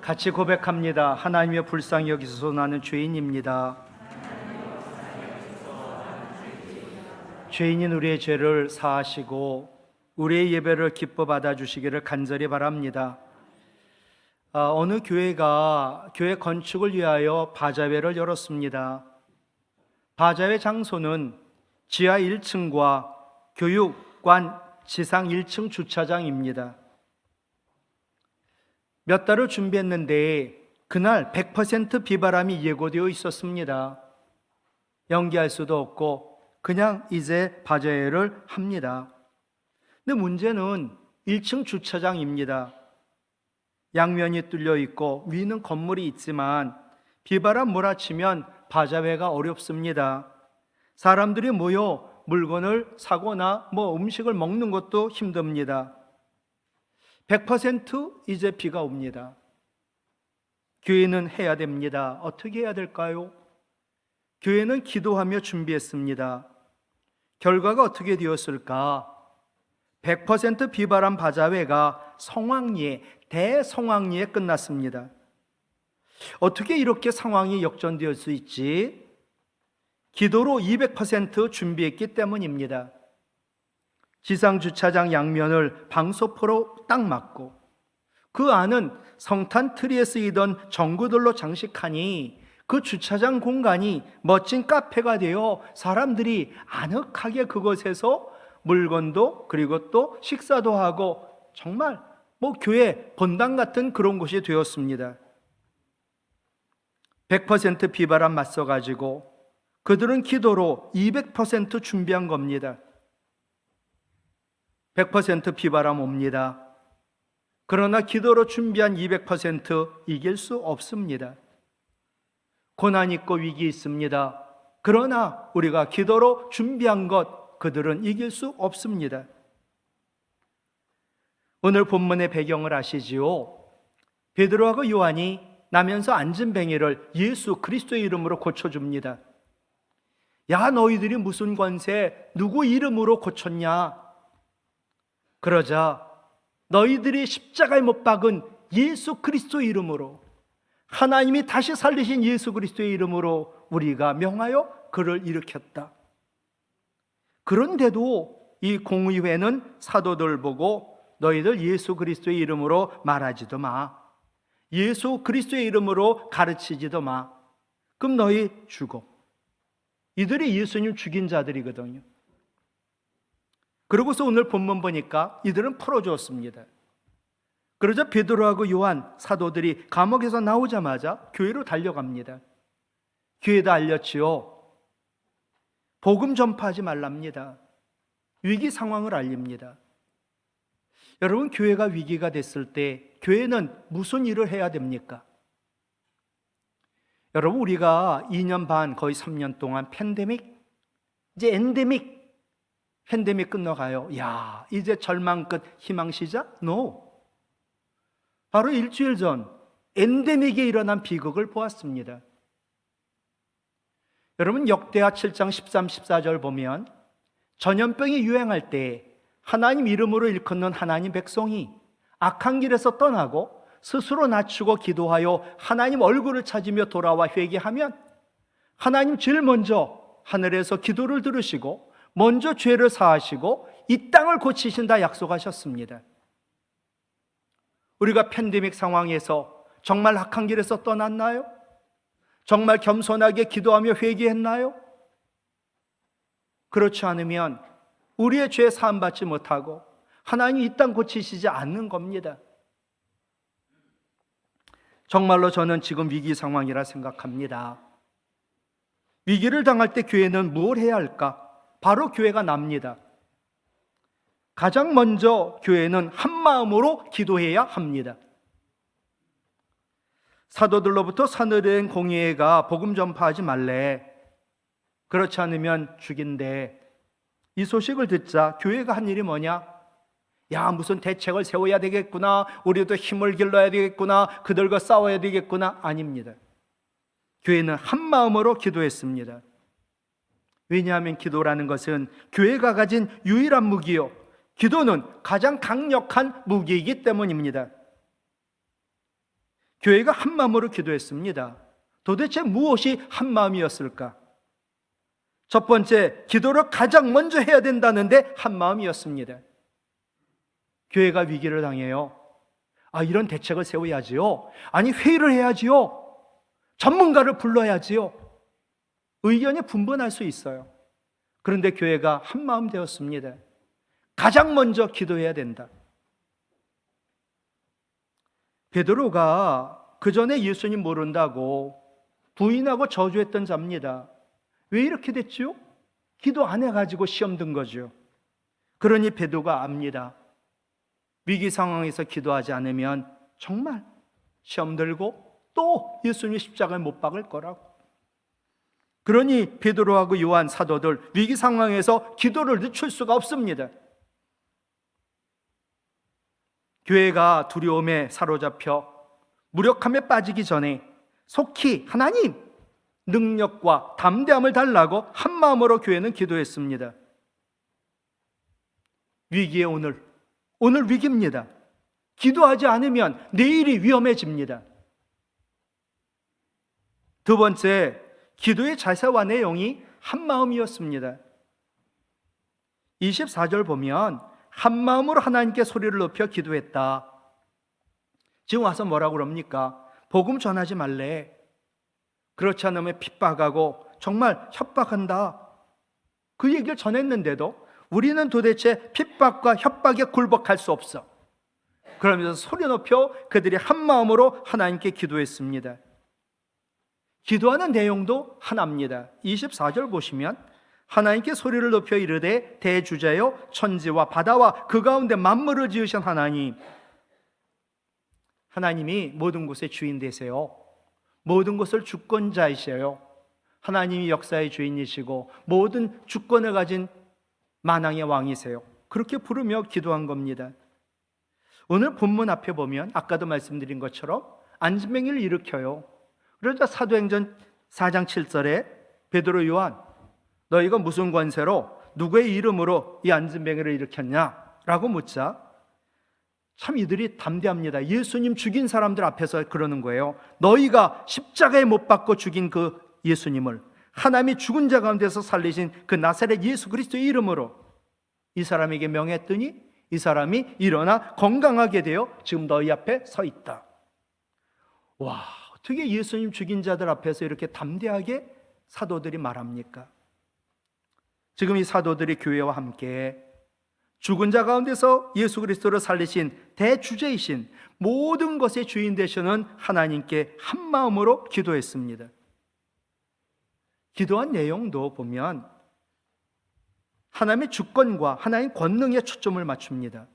같이 고백합니다. 하나님의 불쌍히 여기소서 나는 죄인입니다. 죄인인 우리의 죄를 사하시고 우리의 예배를 기뻐 받아주시기를 간절히 바랍니다. 어느 교회가 교회 건축을 위하여 바자회를 열었습니다. 바자회 장소는 지하 1층과 교육관 지상 1층 주차장입니다. 몇 달을 준비했는데 그날 100% 비바람이 예고되어 있었습니다. 연기할 수도 없고 그냥 이제 바자회를 합니다. 근데 문제는 1층 주차장입니다. 양면이 뚫려 있고 위는 건물이 있지만 비바람 몰아치면 바자회가 어렵습니다. 사람들이 모여 물건을 사거나 음식을 먹는 것도 힘듭니다. 100% 이제 비가 옵니다. 교회는 해야 됩니다. 어떻게 해야 될까요? 교회는 기도하며 준비했습니다. 결과가 어떻게 되었을까? 100% 비바람 바자회가 성황리에, 대성황리에 끝났습니다. 어떻게 이렇게 상황이 역전되었을 수 있지? 기도로 200% 준비했기 때문입니다. 지상 주차장 양면을 방소포로 딱 막고 그 안은 성탄 트리에 쓰이던 전구들로 장식하니 그 주차장 공간이 멋진 카페가 되어 사람들이 아늑하게 그곳에서 물건도 그리고 또 식사도 하고 정말 교회 본당 같은 그런 곳이 되었습니다. 100% 비바람 맞서가지고 그들은 기도로 200% 준비한 겁니다. 100% 비바람 옵니다. 그러나 기도로 준비한 200% 이길 수 없습니다. 고난 있고 위기 있습니다. 그러나 우리가 기도로 준비한 것 그들은 이길 수 없습니다. 오늘 본문의 배경을 아시지요? 베드로하고 요한이 나면서 앉은 뱅이를 예수 그리스도의 이름으로 고쳐줍니다. 야, 너희들이 무슨 권세 누구 이름으로 고쳤냐? 그러자 너희들이 십자가에 못 박은 예수 그리스도의 이름으로, 하나님이 다시 살리신 예수 그리스도의 이름으로 우리가 명하여 그를 일으켰다. 그런데도 이 공의회는 사도들 보고 너희들 예수 그리스도의 이름으로 말하지도 마, 예수 그리스도의 이름으로 가르치지도 마. 그럼 너희 죽어. 이들이 예수님 죽인 자들이거든요. 그러고서 오늘 본문 보니까 이들은 풀어주었습니다. 그러자 베드로하고 요한 사도들이 감옥에서 나오자마자 교회로 달려갑니다. 교회에다 알렸지요. 복음 전파하지 말랍니다. 위기 상황을 알립니다. 여러분, 교회가 위기가 됐을 때 교회는 무슨 일을 해야 됩니까? 여러분, 우리가 2년 반 거의 3년 동안 팬데믹, 이제 엔데믹, 팬데믹 끝나가요. 야, 이제 절망 끝 희망 시작? No. 바로 일주일 전 엔데믹에 일어난 비극을 보았습니다. 여러분, 역대하 7장 13, 14절 보면 전염병이 유행할 때 하나님 이름으로 일컫는 하나님 백성이 악한 길에서 떠나고 스스로 낮추고 기도하여 하나님 얼굴을 찾으며 돌아와 회개하면 하나님 제일 먼저 하늘에서 기도를 들으시고 먼저 죄를 사하시고 이 땅을 고치신다 약속하셨습니다. 우리가 팬데믹 상황에서 정말 악한 길에서 떠났나요? 정말 겸손하게 기도하며 회개했나요? 그렇지 않으면 우리의 죄 사함받지 못하고 하나님이 이 땅 고치시지 않는 겁니다. 정말로 저는 지금 위기 상황이라 생각합니다. 위기를 당할 때 교회는 무엇을 해야 할까? 바로 교회가 납니다. 가장 먼저 교회는 한마음으로 기도해야 합니다. 사도들로부터 사내된 공의회가 복음 전파하지 말래, 그렇지 않으면 죽인대. 이 소식을 듣자 교회가 한 일이 뭐냐? 야, 무슨 대책을 세워야 되겠구나, 우리도 힘을 길러야 되겠구나, 그들과 싸워야 되겠구나. 아닙니다. 교회는 한마음으로 기도했습니다. 왜냐하면 기도라는 것은 교회가 가진 유일한 무기요, 기도는 가장 강력한 무기이기 때문입니다. 교회가 한 마음으로 기도했습니다. 도대체 무엇이 한 마음이었을까? 첫 번째, 기도를 가장 먼저 해야 된다는데 한 마음이었습니다. 교회가 위기를 당해요. 이런 대책을 세워야지요. 아니, 회의를 해야지요. 전문가를 불러야지요. 의견이 분분할 수 있어요. 그런데 교회가 한 마음 되었습니다. 가장 먼저 기도해야 된다. 베드로가 그 전에 예수님 모른다고 부인하고 저주했던 자입니다. 왜 이렇게 됐죠? 기도 안 해가지고 시험 든 거죠. 그러니 베드로가 압니다. 위기 상황에서 기도하지 않으면 정말 시험 들고 또 예수님의 십자가에 못 박을 거라고. 그러니 베드로하고 요한 사도들 위기 상황에서 기도를 늦출 수가 없습니다. 교회가 두려움에 사로잡혀 무력함에 빠지기 전에 속히 하나님 능력과 담대함을 달라고 한 마음으로 교회는 기도했습니다. 위기의 오늘 위기입니다. 기도하지 않으면 내일이 위험해집니다. 두 번째, 기도의 자세와 내용이 한 마음이었습니다. 24절 보면 한 마음으로 하나님께 소리를 높여 기도했다. 지금 와서 뭐라고 그럽니까? 복음 전하지 말래. 그렇지 않으면 핍박하고 정말 협박한다. 그 얘기를 전했는데도 우리는 도대체 핍박과 협박에 굴복할 수 없어. 그러면서 소리 높여 그들이 한 마음으로 하나님께 기도했습니다. 기도하는 내용도 하나입니다. 24절 보시면 하나님께 소리를 높여 이르되 대주자여 천지와 바다와 그 가운데 만물을 지으신 하나님, 하나님이 모든 곳의 주인 되세요. 모든 것을 주권자이셔요. 하나님이 역사의 주인이시고 모든 주권을 가진 만왕의 왕이세요. 그렇게 부르며 기도한 겁니다. 오늘 본문 앞에 보면 아까도 말씀드린 것처럼 안진뱅이를 일으켜요. 그러자 사도행전 4장 7절에 베드로 요한 너희가 무슨 권세로 누구의 이름으로 이 안진뱅이를 일으켰냐? 라고 묻자 참 이들이 담대합니다. 예수님 죽인 사람들 앞에서 그러는 거예요. 너희가 십자가에 못 박고 죽인 그 예수님을 하나님이 죽은 자 가운데서 살리신 그 나사렛 예수 그리스도의 이름으로 이 사람에게 명했더니 이 사람이 일어나 건강하게 되어 지금 너희 앞에 서 있다. 와, 어떻게 예수님 죽인 자들 앞에서 이렇게 담대하게 사도들이 말합니까? 지금 이 사도들이 교회와 함께 죽은 자 가운데서 예수 그리스도를 살리신 대주제이신 모든 것의 주인 되시는 하나님께 한 마음으로 기도했습니다. 기도한 내용도 보면 하나님의 주권과 하나님의 권능에 초점을 맞춥니다.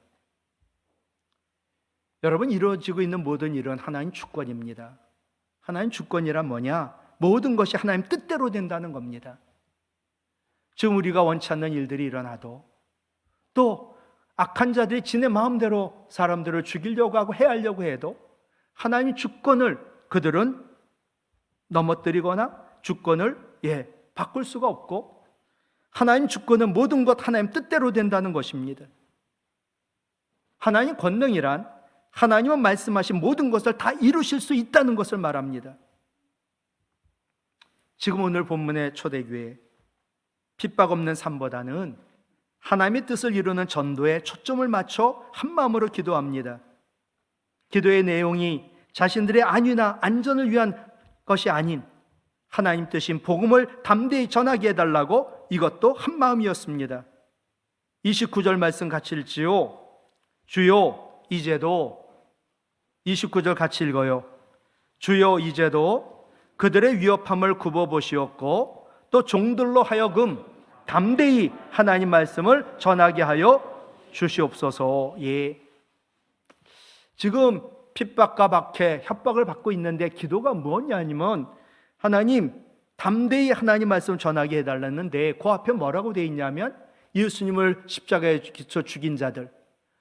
여러분, 이루어지고 있는 모든 일은 하나님 주권입니다. 하나님 주권이란 뭐냐? 모든 것이 하나님 뜻대로 된다는 겁니다. 지금 우리가 원치 않는 일들이 일어나도 또 악한 자들이 지네 마음대로 사람들을 죽이려고 하고 해하려고 해도 하나님 주권을 그들은 넘어뜨리거나 주권을 바꿀 수가 없고 하나님 주권은 모든 것 하나님 뜻대로 된다는 것입니다. 하나님 권능이란 하나님은 말씀하신 모든 것을 다 이루실 수 있다는 것을 말합니다. 지금 오늘 본문의 초대교회 핍박 없는 삶보다는 하나님의 뜻을 이루는 전도에 초점을 맞춰 한마음으로 기도합니다. 기도의 내용이 자신들의 안위나 안전을 위한 것이 아닌 하나님 뜻인 복음을 담대히 전하게 해달라고 이것도 한마음이었습니다. 29절 말씀 같이 읽지요. 주여 이제도 29절 같이 읽어요. 주여 이제도 그들의 위협함을 굽어보시었고 또 종들로 하여금 담대히 하나님 말씀을 전하게 하여 주시옵소서. 지금 핍박과 박해, 협박을 받고 있는데 기도가 뭐냐면 하나님 담대히 하나님 말씀을 전하게 해달랐는데 그 앞에 뭐라고 되어 있냐면 예수님을 십자가에 기쳐 죽인 자들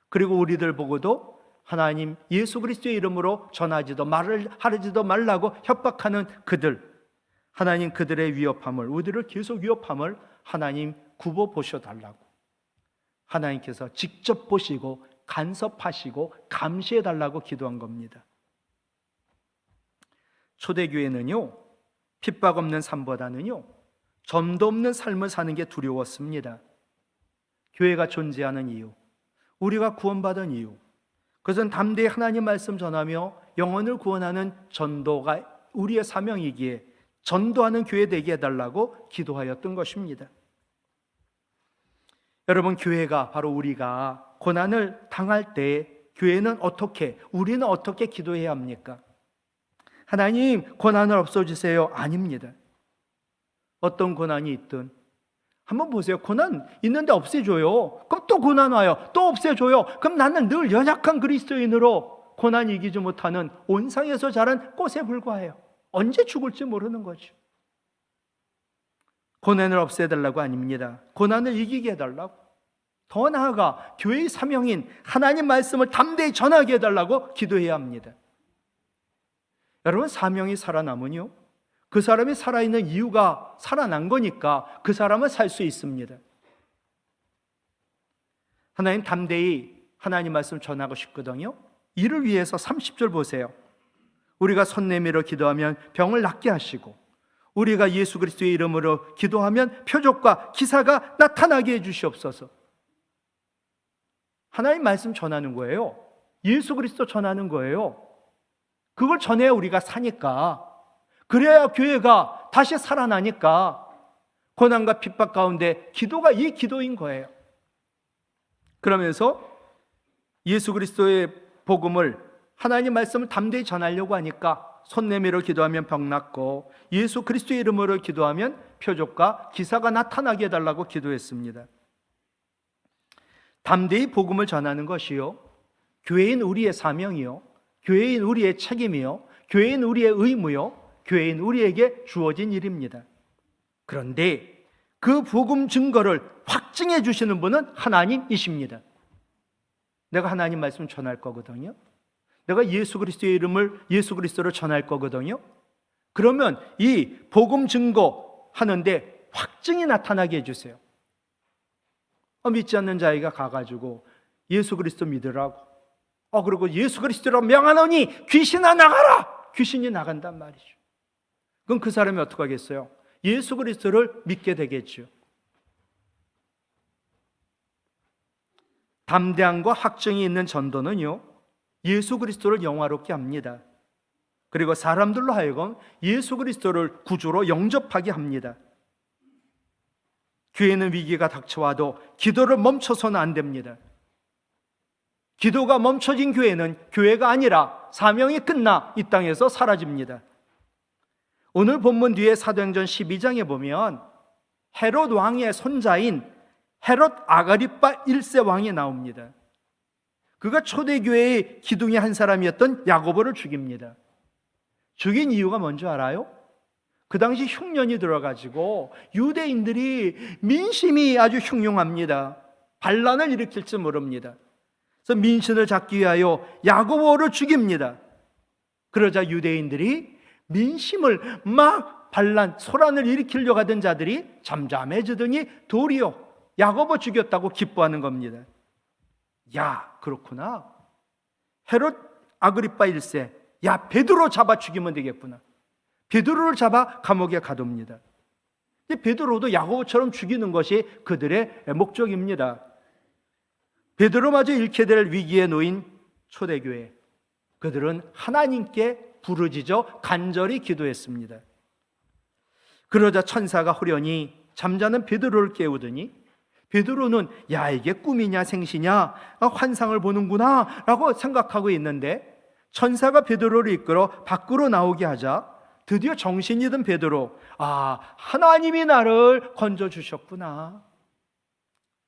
그리고 우리들 보고도 하나님 예수 그리스도의 이름으로 전하지도 말을 하지도 말라고 협박하는 그들, 하나님 그들의 위협함을, 우리를 계속 위협함을 하나님 굽어 보셔달라고 하나님께서 직접 보시고 간섭하시고 감시해달라고 기도한 겁니다. 초대교회는요, 핍박 없는 삶보다는요, 점도 없는 삶을 사는 게 두려웠습니다. 교회가 존재하는 이유, 우리가 구원받은 이유, 그것은 담대히 하나님 말씀 전하며 영혼을 구원하는 전도가 우리의 사명이기에 전도하는 교회 되게 해달라고 기도하였던 것입니다. 여러분, 교회가 바로 우리가 고난을 당할 때 우리는 어떻게 기도해야 합니까? 하나님, 고난을 없애주세요. 아닙니다. 어떤 고난이 있든 한번 보세요. 고난 있는데 없애줘요. 그럼 또 고난 와요. 또 없애줘요. 그럼 나는 늘 연약한 그리스도인으로 고난 이기지 못하는 온상에서 자란 꽃에 불과해요. 언제 죽을지 모르는 거죠. 고난을 없애달라고 아닙니다. 고난을 이기게 해달라고. 더 나아가 교회의 사명인 하나님 말씀을 담대히 전하게 해달라고 기도해야 합니다. 여러분, 사명이 살아남으면요, 그 사람이 살아있는 이유가 살아난 거니까 그 사람은 살 수 있습니다. 하나님 담대히 하나님 말씀 전하고 싶거든요. 이를 위해서 30절 보세요. 우리가 손 내밀어 기도하면 병을 낫게 하시고 우리가 예수 그리스도의 이름으로 기도하면 표적과 기사가 나타나게 해주시옵소서. 하나님 말씀 전하는 거예요. 예수 그리스도 전하는 거예요. 그걸 전해야 우리가 사니까, 그래야 교회가 다시 살아나니까, 고난과 핍박 가운데 기도가 이 기도인 거예요. 그러면서 예수 그리스도의 복음을, 하나님 말씀을 담대히 전하려고 하니까 손 내밀어 기도하면 병 낫고 예수 그리스도의 이름으로 기도하면 표적과 기사가 나타나게 해달라고 기도했습니다. 담대히 복음을 전하는 것이요, 교회인 우리의 사명이요, 교회인 우리의 책임이요, 교회인 우리의 의무요, 교회인 우리에게 주어진 일입니다. 그런데 그 복음 증거를 확증해 주시는 분은 하나님이십니다. 내가 하나님 말씀 전할 거거든요. 내가 예수 그리스도의 이름을, 예수 그리스도를 전할 거거든요. 그러면 이 복음 증거 하는데 확증이 나타나게 해주세요. 믿지 않는 자에게 가가지고 예수 그리스도 믿으라고, 그리고 예수 그리스도로 명하노니 귀신아 나가라! 귀신이 나간단 말이죠. 그럼 그 사람이 어떻게 하겠어요? 예수 그리스도를 믿게 되겠죠. 담대함과 확증이 있는 전도는요, 예수 그리스도를 영화롭게 합니다. 그리고 사람들로 하여금 예수 그리스도를 구주로 영접하게 합니다. 교회는 위기가 닥쳐와도 기도를 멈춰서는 안 됩니다. 기도가 멈춰진 교회는 교회가 아니라 사명이 끝나 이 땅에서 사라집니다. 오늘 본문 뒤에 사도행전 12장에 보면 헤롯 왕의 손자인 헤롯 아가리빠 1세 왕이 나옵니다. 그가 초대교회의 기둥의 한 사람이었던 야고보를 죽입니다. 죽인 이유가 뭔지 알아요? 그 당시 흉년이 들어가지고 유대인들이 민심이 아주 흉흉합니다. 반란을 일으킬지 모릅니다. 그래서 민심을 잡기 위하여 야고보를 죽입니다. 그러자 유대인들이 민심을 막 소란을 일으키려고 하던 자들이 잠잠해지더니 도리어 야고보 죽였다고 기뻐하는 겁니다. 야, 그렇구나. 헤롯 아그리빠 1세, 야, 베드로 잡아 죽이면 되겠구나. 베드로를 잡아 감옥에 가둡니다. 베드로도 야고보처럼 죽이는 것이 그들의 목적입니다. 베드로마저 잃게 될 위기에 놓인 초대교회, 그들은 하나님께 부르짖어 간절히 기도했습니다. 그러자 천사가 호련히 잠자는 베드로를 깨우더니 베드로는 야, 이게 꿈이냐 생시냐, 환상을 보는구나 라고 생각하고 있는데 천사가 베드로를 이끌어 밖으로 나오게 하자 드디어 정신이 든 베드로, 하나님이 나를 건져주셨구나.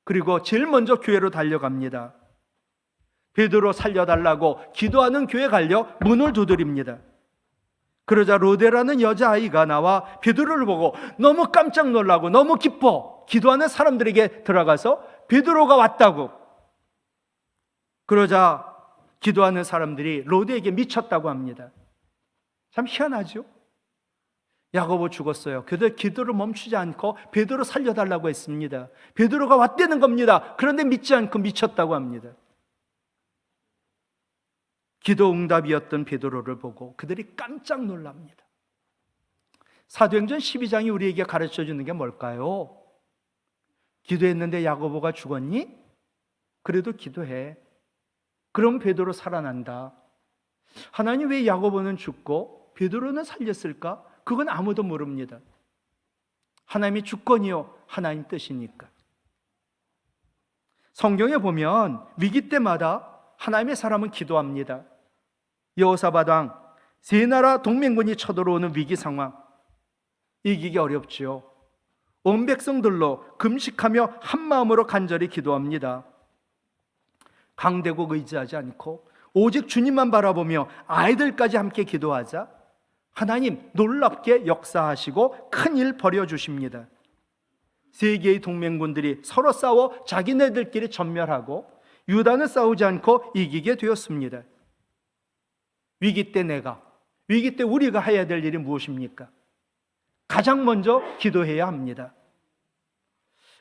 그리고 제일 먼저 교회로 달려갑니다. 베드로 살려달라고 기도하는 교회 갈려 문을 두드립니다. 그러자 로데라는 여자아이가 나와 베드로를 보고 너무 깜짝 놀라고 너무 기뻐 기도하는 사람들에게 들어가서 베드로가 왔다고. 그러자 기도하는 사람들이 로데에게 미쳤다고 합니다. 참 희한하죠? 야고보 죽었어요. 그들 기도를 멈추지 않고 베드로 살려달라고 했습니다. 베드로가 왔다는 겁니다. 그런데 믿지 않고 미쳤다고 합니다. 기도 응답이었던 베드로를 보고 그들이 깜짝 놀랍니다. 사도행전 12장이 우리에게 가르쳐 주는 게 뭘까요? 기도했는데 야고보가 죽었니? 그래도 기도해. 그럼 베드로 살아난다. 하나님 왜 야고보는 죽고 베드로는 살렸을까? 그건 아무도 모릅니다. 하나님이 주권이요 하나님 뜻이니까. 성경에 보면 위기 때마다 하나님의 사람은 기도합니다. 여호사밧 왕, 세 나라 동맹군이 쳐들어오는 위기 상황, 이기기 어렵지요. 온 백성들로 금식하며 한 마음으로 간절히 기도합니다. 강대국 의지하지 않고 오직 주님만 바라보며 아이들까지 함께 기도하자 하나님 놀랍게 역사하시고 큰일 벌여주십니다. 세 개의 동맹군들이 서로 싸워 자기네들끼리 전멸하고 유다는 싸우지 않고 이기게 되었습니다. 위기 때 위기 때 우리가 해야 될 일이 무엇입니까? 가장 먼저 기도해야 합니다.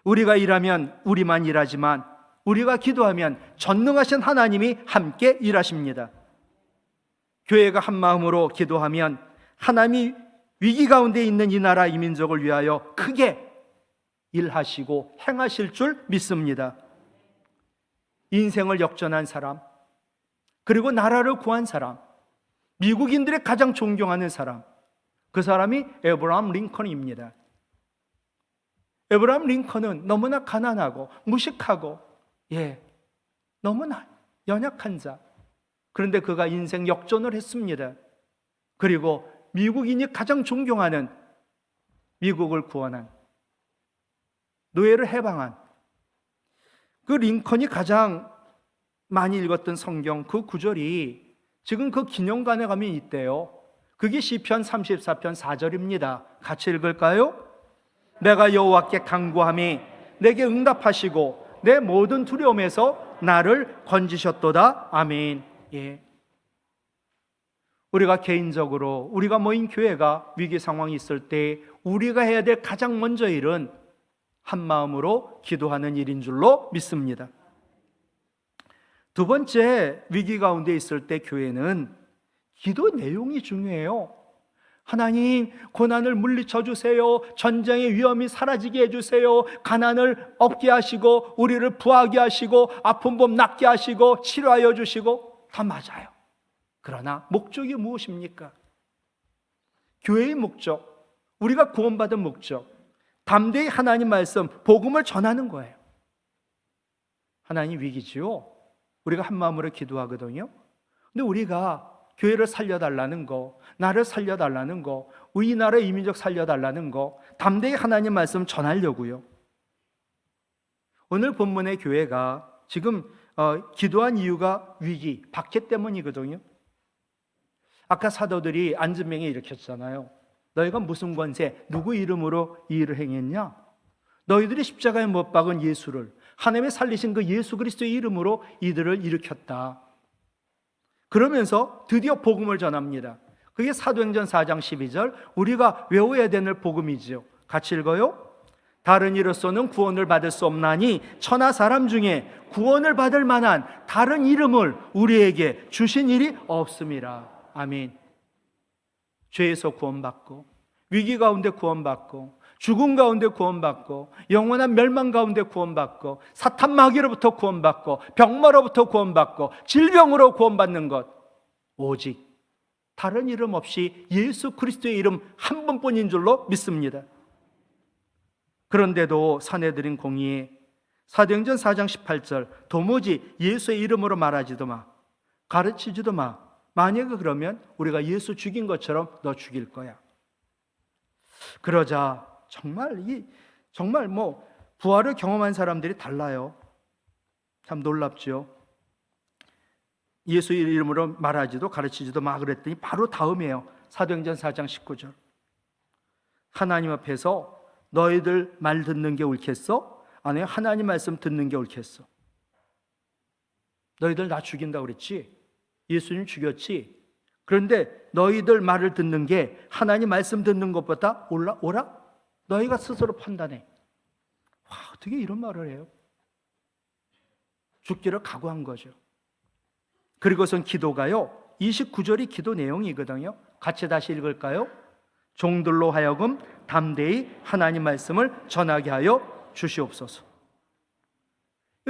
우리가 일하면 우리만 일하지만 우리가 기도하면 전능하신 하나님이 함께 일하십니다. 교회가 한 마음으로 기도하면 하나님이 위기 가운데 있는 이 나라 이 민족을 위하여 크게 일하시고 행하실 줄 믿습니다. 인생을 역전한 사람, 그리고 나라를 구한 사람, 미국인들이 가장 존경하는 사람, 그 사람이 에브라함 링컨입니다. 에브라함 링컨은 너무나 가난하고 무식하고 너무나 연약한 자. 그런데 그가 인생 역전을 했습니다. 그리고 미국인이 가장 존경하는, 미국을 구원한, 노예를 해방한 그 링컨이 가장 많이 읽었던 성경 그 구절이 지금 그 기념관에 가면 있대요. 그게 시편 34편 4절입니다. 같이 읽을까요? 내가 여호와께 간구함이 내게 응답하시고 내 모든 두려움에서 나를 건지셨도다. 아멘. 우리가 개인적으로, 우리가 모인 교회가 위기 상황이 있을 때 우리가 해야 될 가장 먼저 일은 한 마음으로 기도하는 일인 줄로 믿습니다. 두 번째, 위기 가운데 있을 때 교회는 기도 내용이 중요해요. 하나님, 고난을 물리쳐 주세요. 전쟁의 위험이 사라지게 해주세요. 가난을 없게 하시고 우리를 부하게 하시고 아픈 몸 낫게 하시고 치료하여 주시고, 다 맞아요. 그러나 목적이 무엇입니까? 교회의 목적, 우리가 구원받은 목적, 담대히 하나님 말씀, 복음을 전하는 거예요. 하나님 위기지요. 우리가 한 마음으로 기도하거든요. 근데 우리가 교회를 살려달라는 거, 나를 살려달라는 거, 우리나라 이민족 살려달라는 거, 담대히 하나님 말씀 전하려고요. 오늘 본문의 교회가 지금 기도한 이유가 위기, 박해 때문이거든요. 아까 사도들이 안진병에 일으켰잖아요. 너희가 무슨 권세, 누구 이름으로 이 일을 행했냐? 너희들이 십자가에 못 박은 예수를, 하나님의 살리신 그 예수 그리스도의 이름으로 이들을 일으켰다. 그러면서 드디어 복음을 전합니다. 그게 사도행전 4장 12절, 우리가 외워야 되는 복음이지요. 같이 읽어요. 다른 이로서는 구원을 받을 수 없나니 천하 사람 중에 구원을 받을 만한 다른 이름을 우리에게 주신 일이 없음이라. 아멘. 죄에서 구원받고, 위기 가운데 구원받고, 죽음 가운데 구원받고, 영원한 멸망 가운데 구원받고, 사탄 마귀로부터 구원받고, 병마로부터 구원받고, 질병으로 구원받는 것, 오직 다른 이름 없이 예수 그리스도의 이름 한 번뿐인 줄로 믿습니다. 그런데도 사내들인 공의에 사도행전 4장 18절, 도무지 예수의 이름으로 말하지도 마, 가르치지도 마. 만약에 그러면 우리가 예수 죽인 것처럼 너 죽일 거야. 그러자 정말 부활을 경험한 사람들이 달라요. 참 놀랍죠. 예수의 이름으로 말하지도 가르치지도 마 그랬더니 바로 다음이에요. 사도행전 4장 19절. 하나님 앞에서 너희들 말 듣는 게 옳겠어? 아니요, 하나님 말씀 듣는 게 옳겠어. 너희들 나 죽인다고 그랬지? 예수님 죽였지? 그런데 너희들 말을 듣는 게 하나님 말씀 듣는 것보다 옳아? 너희가 스스로 판단해. 와, 어떻게 이런 말을 해요? 죽기를 각오한 거죠. 그리고선 기도가요, 29절이 기도 내용이거든요. 같이 다시 읽을까요? 종들로 하여금 담대히 하나님 말씀을 전하게 하여 주시옵소서.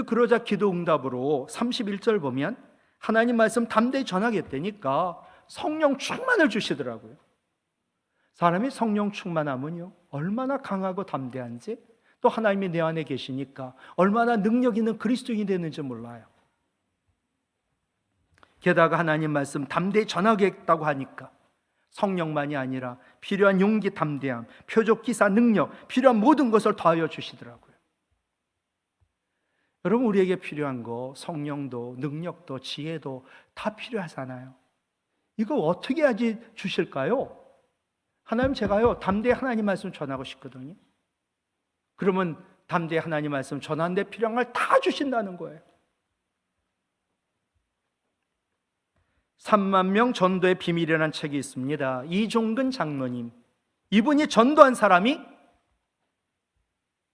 그러자 기도 응답으로 31절 보면 하나님 말씀 담대히 전하겠다니까 성령 충만을 주시더라고요. 사람이 성령 충만하면요 얼마나 강하고 담대한지, 또 하나님이 내 안에 계시니까 얼마나 능력 있는 그리스도인이 되는지 몰라요. 게다가 하나님 말씀 담대히 전하겠다고 하니까 성령만이 아니라 필요한 용기, 담대함, 표적, 기사, 능력, 필요한 모든 것을 더하여 주시더라고요. 여러분, 우리에게 필요한 거 성령도 능력도 지혜도 다 필요하잖아요. 이거 어떻게 해야지 주실까요? 하나님, 제가요 담대히 하나님 말씀 전하고 싶거든요. 그러면 담대히 하나님 말씀 전하는데 필요한 걸 다 주신다는 거예요. 3만 명 전도의 비밀이라는 책이 있습니다. 이종근 장로님, 이분이 전도한 사람이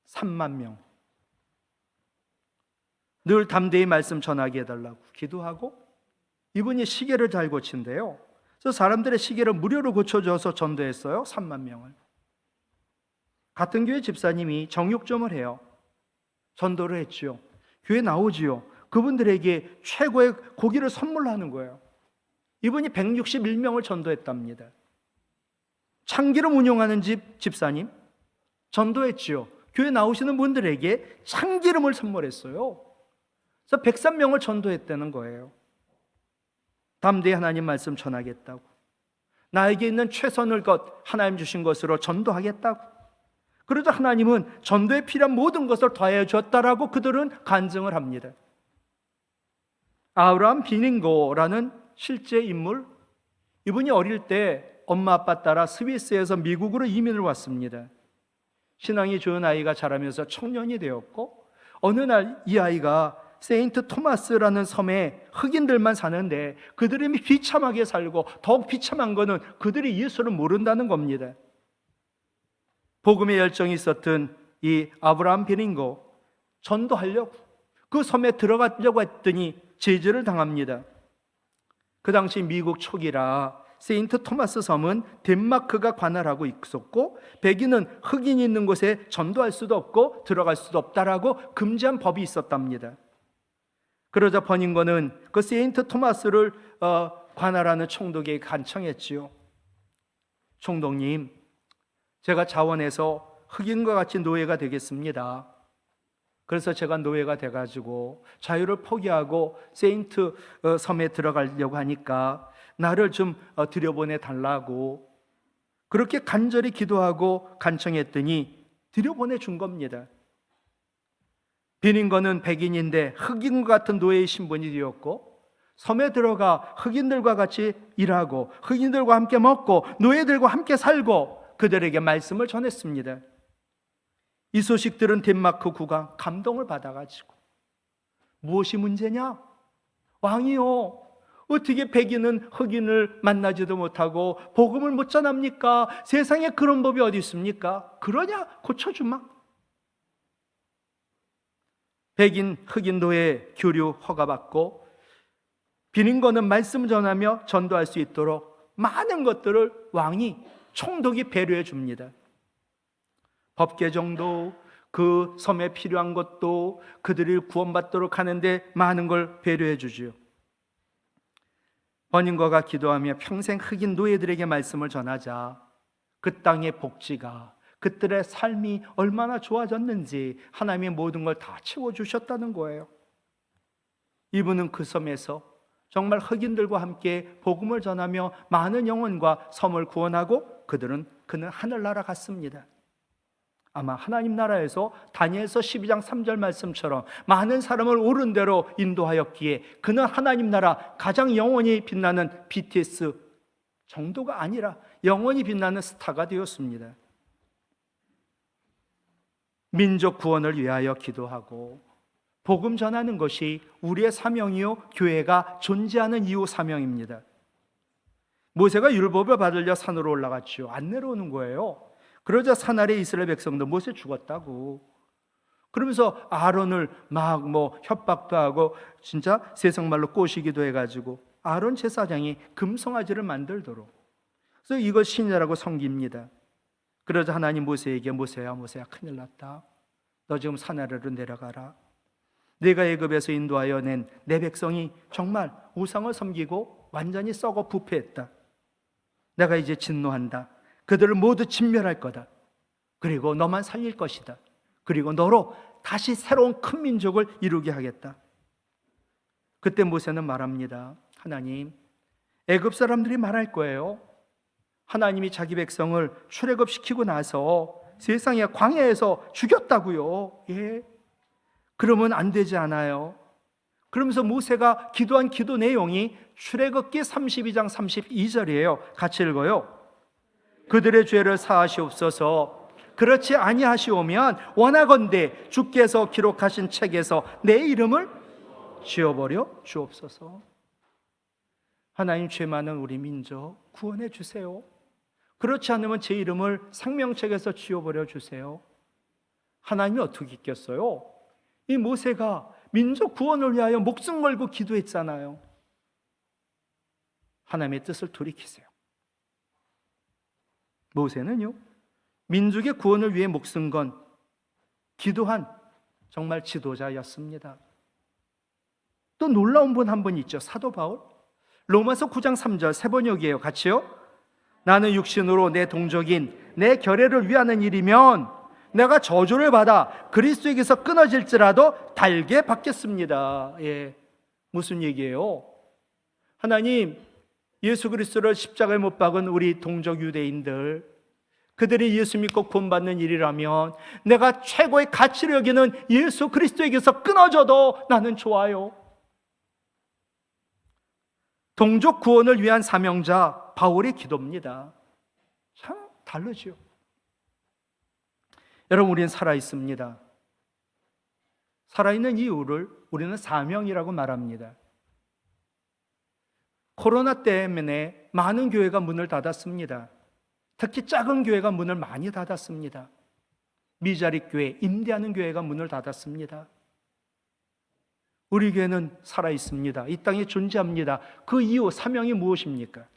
3만 명. 늘 담대히 말씀 전하게 해달라고 기도하고, 이분이 시계를 잘 고친대요. 그래서 사람들의 시계를 무료로 고쳐줘서 전도했어요. 3만 명을. 같은 교회 집사님이 정육점을 해요. 전도를 했지요. 교회 나오지요. 그분들에게 최고의 고기를 선물하는 거예요. 이분이 161명을 전도했답니다. 참기름 운영하는 집사님 전도했지요. 교회 나오시는 분들에게 참기름을 선물했어요. 그래서 103명을 전도했다는 거예요. 담대히 하나님 말씀 전하겠다고, 나에게 있는 최선을 것 하나님 주신 것으로 전도하겠다고. 그러자 하나님은 전도에 필요한 모든 것을 더해 주었다라고 그들은 간증을 합니다. 아브라함 비닝고라는 실제 인물, 이분이 어릴 때 엄마 아빠 따라 스위스에서 미국으로 이민을 왔습니다. 신앙이 좋은 아이가 자라면서 청년이 되었고, 어느 날 이 아이가 세인트 토마스라는 섬에 흑인들만 사는데 그들이 비참하게 살고, 더욱 비참한 거는 그들이 예수를 모른다는 겁니다. 복음의 열정이 있었던 이 아브라함 비닝고, 전도하려고 그 섬에 들어가려고 했더니 제지를 당합니다. 그 당시 미국 초기라 세인트 토마스 섬은 덴마크가 관할하고 있었고, 백인은 흑인이 있는 곳에 전도할 수도 없고 들어갈 수도 없다라고 금지한 법이 있었답니다. 그러자 버닝거는 그 세인트 토마스를 관할하는 총독에게 간청했지요. 총독님, 제가 자원해서 흑인과 같이 노예가 되겠습니다. 그래서 제가 노예가 돼가지고 자유를 포기하고 세인트 섬에 들어가려고 하니까 나를 좀 들여보내 달라고 그렇게 간절히 기도하고 간청했더니 들여보내 준 겁니다. 비닝거는 백인인데 흑인과 같은 노예의 신분이 되었고, 섬에 들어가 흑인들과 같이 일하고 흑인들과 함께 먹고 노예들과 함께 살고 그들에게 말씀을 전했습니다. 이 소식 들은 덴마크 국왕 감동을 받아가지고, 무엇이 문제냐? 왕이요, 어떻게 백인은 흑인을 만나지도 못하고 복음을 못 전합니까? 세상에 그런 법이 어디 있습니까? 그러냐? 고쳐주마. 백인 흑인 노예 교류 허가받고 비닝거는 말씀 전하며 전도할 수 있도록 많은 것들을 왕이, 총독이 배려해 줍니다. 법 개정도, 그 섬에 필요한 것도, 그들이 구원받도록 하는데 많은 걸 배려해 주지요. 버닝거가 기도하며 평생 흑인 노예들에게 말씀을 전하자 그 땅의 복지가, 그들의 삶이 얼마나 좋아졌는지 하나님의 모든 걸 다 채워주셨다는 거예요. 이분은 그 섬에서 정말 흑인들과 함께 복음을 전하며 많은 영혼과 섬을 구원하고 그는 하늘나라 갔습니다. 아마 하나님 나라에서 다니엘서 12장 3절 말씀처럼 많은 사람을 옳은 대로 인도하였기에 그는 하나님 나라 가장 영원히 빛나는 BTS 정도가 아니라 영원히 빛나는 스타가 되었습니다. 민족 구원을 위하여 기도하고 복음 전하는 것이 우리의 사명이요, 교회가 존재하는 이유 사명입니다. 모세가 율법을 받으려 산으로 올라갔죠. 안 내려오는 거예요. 그러자 산 아래 이스라엘 백성도 모세 죽었다고 그러면서 아론을 막 협박도 하고 진짜 세상말로 꼬시기도 해가지고 아론 제사장이 금송아지를 만들도록, 그래서 이걸 신이라고 섬깁니다. 그러자 하나님 모세에게 모세야 큰일 났다. 너 지금 산 아래로 내려가라. 내가 애굽에서 인도하여 낸 내 백성이 정말 우상을 섬기고 완전히 썩어 부패했다. 내가 이제 진노한다. 그들을 모두 진멸할 거다. 그리고 너만 살릴 것이다. 그리고 너로 다시 새로운 큰 민족을 이루게 하겠다. 그때 모세는 말합니다. 하나님, 애굽 사람들이 말할 거예요. 하나님이 자기 백성을 출애굽시키고 나서 세상에 광야에서 죽였다고요. 예. 그러면 안 되지 않아요. 그러면서 모세가 기도한 기도 내용이 출애굽기 32장 32절이에요. 같이 읽어요. 그들의 죄를 사하시옵소서. 그렇지 아니하시오면 원하건대 주께서 기록하신 책에서 내 이름을 지워버려 주옵소서. 하나님, 죄 많은 우리 민족 구원해 주세요. 그렇지 않으면 제 이름을 생명책에서 지워버려 주세요. 하나님이 어떻게 있겠어요? 이 모세가 민족 구원을 위하여 목숨 걸고 기도했잖아요. 하나님의 뜻을 돌이키세요. 모세는요, 민족의 구원을 위해 목숨 건 기도한 정말 지도자였습니다. 또 놀라운 분 한 분 있죠. 사도 바울. 로마서 9장 3절 세 번역이에요. 같이요. 나는 육신으로 내 동족인 내 결례를 위하는 일이면 내가 저주를 받아 그리스도에게서 끊어질지라도 달게 받겠습니다. 예, 무슨 얘기예요? 하나님, 예수 그리스도를 십자가에 못 박은 우리 동족 유대인들, 그들이 예수 믿고 구원받는 일이라면 내가 최고의 가치를 여기는 예수 그리스도에게서 끊어져도 나는 좋아요. 동족 구원을 위한 사명자 바울의 기도입니다. 참 다르죠. 여러분, 우리는 살아있습니다. 살아있는 이유를 우리는 사명이라고 말합니다. 코로나 때문에 많은 교회가 문을 닫았습니다. 특히 작은 교회가 문을 많이 닫았습니다. 미자립 교회, 임대하는 교회가 문을 닫았습니다. 우리 교회는 살아있습니다. 이 땅에 존재합니다. 그 이유, 사명이 무엇입니까?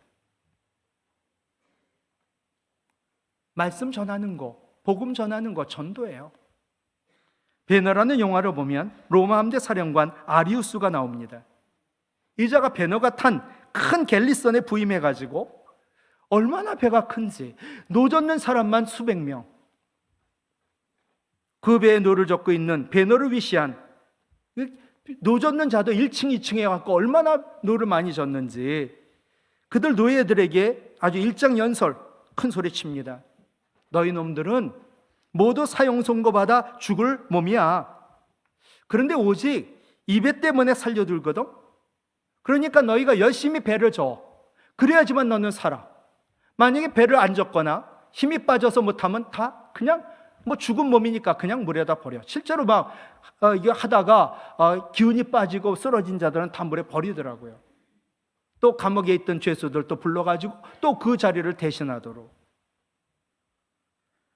말씀 전하는 거, 복음 전하는 거, 전도예요. 베너라는 영화를 보면 로마 함대 사령관 아리우스가 나옵니다. 이 자가 베너가 탄 큰 갤리선에 부임해가지고 얼마나 배가 큰지 노젓는 사람만 수백 명, 그 배에 노를 젓고 있는 베너를 위시한 노젓는 자도 1층 2층에 갖고 얼마나 노를 많이 젓는지 그들 노예들에게 아주 일장연설 큰 소리 칩니다. 너희 놈들은 모두 사형 선고받아 죽을 몸이야. 그런데 오직 이 배 때문에 살려둘거든. 그러니까 너희가 열심히 배를 줘. 그래야지만 너는 살아. 만약에 배를 안 젓거나 힘이 빠져서 못하면 다 그냥 죽은 몸이니까 그냥 물에다 버려. 실제로 이게 하다가 기운이 빠지고 쓰러진 자들은 다 물에 버리더라고요. 또 감옥에 있던 죄수들 또 불러가지고 또 그 자리를 대신하도록.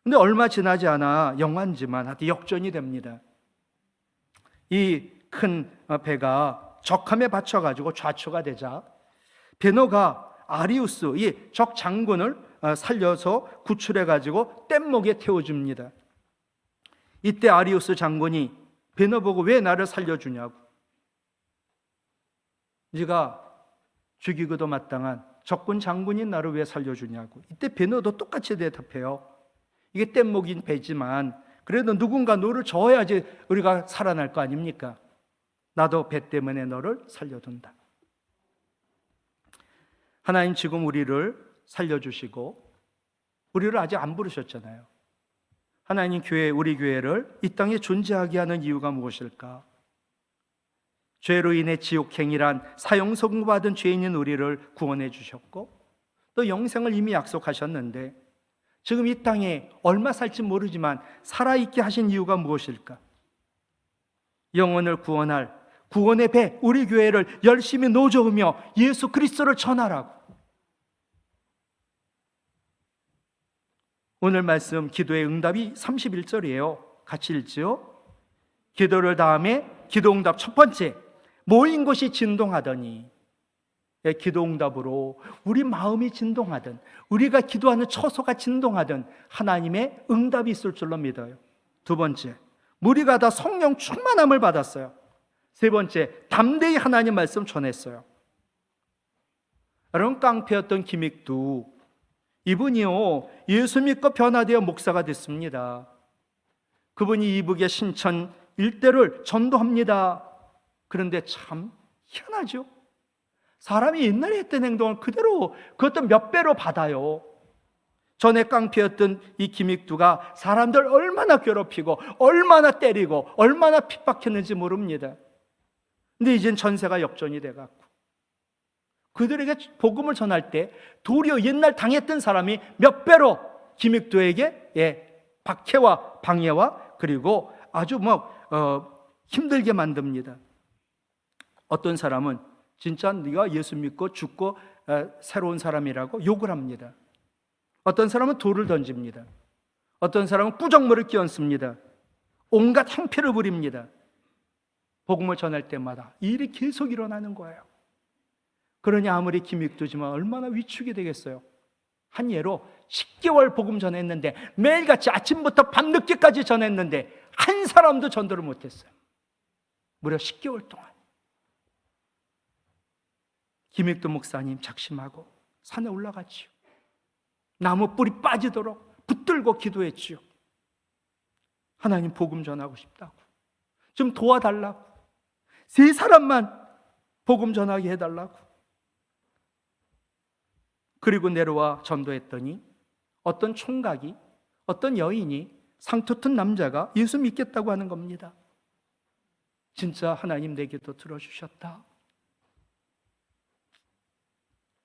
근데 얼마 지나지 않아 영환지만 하여튼 역전이 됩니다. 이 큰 배가 적함에 받쳐가지고 좌초가 되자 베너가 아리우스, 이 적 장군을 살려서 구출해가지고 뗏목에 태워줍니다. 이때 아리우스 장군이 베너 보고 왜 나를 살려주냐고. 네가 죽이고도 마땅한 적군 장군인 나를 왜 살려주냐고. 이때 베너도 똑같이 대답해요. 이게 뗏목인 배지만 그래도 누군가 너를 저어야지 우리가 살아날 거 아닙니까? 나도 배 때문에 너를 살려둔다. 하나님 지금 우리를 살려주시고 우리를 아직 안 부르셨잖아요. 하나님 교회, 우리 교회를 이 땅에 존재하게 하는 이유가 무엇일까? 죄로 인해 지옥행이란 사형 선고받은 죄인인 우리를 구원해 주셨고 또 영생을 이미 약속하셨는데 지금 이 땅에 얼마 살지 모르지만 살아있게 하신 이유가 무엇일까? 영혼을 구원할 구원의 배, 우리 교회를 열심히 노저으며 예수 그리스도를 전하라고. 오늘 말씀 기도의 응답이 31절이에요. 같이 읽지요. 기도를 다음에 기도 응답 첫 번째, 모인 곳이 진동하더니. 기도 응답으로 우리 마음이 진동하든 우리가 기도하는 처소가 진동하든 하나님의 응답이 있을 줄로 믿어요. 두 번째, 무리가 다 성령 충만함을 받았어요. 세 번째, 담대히 하나님 말씀 전했어요. 여러분, 깡패였던 김익두, 이분이요 예수 믿고 변화되어 목사가 됐습니다. 그분이 이북의 신천 일대를 전도합니다. 그런데 참 희한하죠. 사람이 옛날에 했던 행동을 그대로, 그것도 몇 배로 받아요. 전에 깡패였던 이 김익두가 사람들 얼마나 괴롭히고 얼마나 때리고 얼마나 핍박했는지 모릅니다. 근데 이젠 전세가 역전이 돼갖고 그들에게 복음을 전할 때 도리어 옛날 당했던 사람이 몇 배로 김익두에게 박해와 방해와 그리고 아주 힘들게 만듭니다. 어떤 사람은 진짜 네가 예수 믿고 죽고 새로운 사람이라고 욕을 합니다. 어떤 사람은 돌을 던집니다. 어떤 사람은 꾸정물을 끼얹습니다. 온갖 행패를 부립니다. 복음을 전할 때마다 이 일이 계속 일어나는 거예요. 그러니 아무리 김익두지만 얼마나 위축이 되겠어요. 한 예로 10개월 복음 전했는데 매일같이 아침부터 밤늦게까지 전했는데 한 사람도 전도를 못했어요. 무려 10개월 동안. 김익두 목사님 작심하고 산에 올라갔지요. 나무 뿌리 빠지도록 붙들고 기도했지요. 하나님 복음 전하고 싶다고, 좀 도와달라고, 3사람만 복음 전하게 해달라고. 그리고 내려와 전도했더니 어떤 총각이, 어떤 여인이, 상투튼 남자가 예수 믿겠다고 하는 겁니다. 진짜 하나님 내 기도 들어주셨다.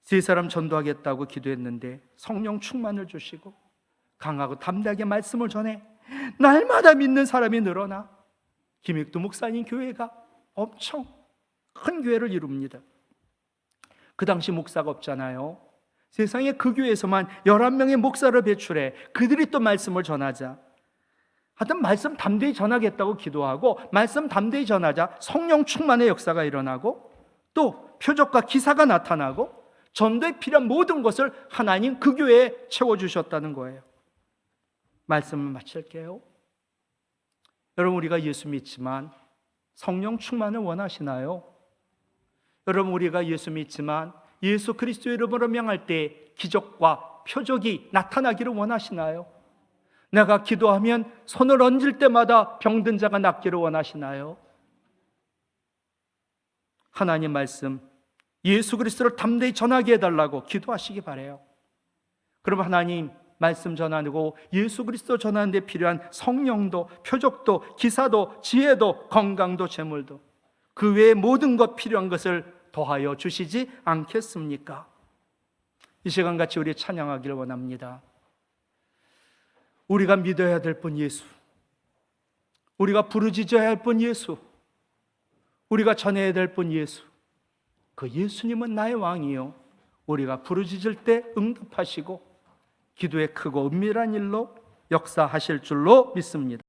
3사람 전도하겠다고 기도했는데 성령 충만을 주시고 강하고 담대하게 말씀을 전해 날마다 믿는 사람이 늘어나 김익두 목사님 교회가 엄청 큰 교회를 이룹니다. 그 당시 목사가 없잖아요. 세상에 그 교회에서만 11명의 목사를 배출해 그들이 또 말씀을 전하자. 하여튼 말씀 담대히 전하겠다고 기도하고 말씀 담대히 전하자 성령 충만의 역사가 일어나고 또 표적과 기사가 나타나고 전도에 필요한 모든 것을 하나님 그 교회에 채워주셨다는 거예요. 말씀을 마칠게요. 여러분, 우리가 예수 믿지만 성령 충만을 원하시나요? 여러분, 우리가 예수 믿지만 예수 그리스도의 이름으로 명할 때 기적과 표적이 나타나기를 원하시나요? 내가 기도하면 손을 얹을 때마다 병든 자가 낫기를 원하시나요? 하나님 말씀 예수 그리스도를 담대히 전하게 해달라고 기도하시기 바라요. 그럼 하나님 말씀 전하고 예수 그리스도 전하는 데 필요한 성령도, 표적도, 기사도, 지혜도, 건강도, 재물도 그 외의 모든 것 필요한 것을 더하여 주시지 않겠습니까? 이 시간같이 우리 찬양하기를 원합니다. 우리가 믿어야 될 분 예수, 우리가 부르짖어야 할 분 예수, 우리가 전해야 될 분 예수, 그 예수님은 나의 왕이요 우리가 부르짖을 때 응답하시고 기도의 크고 은밀한 일로 역사하실 줄로 믿습니다.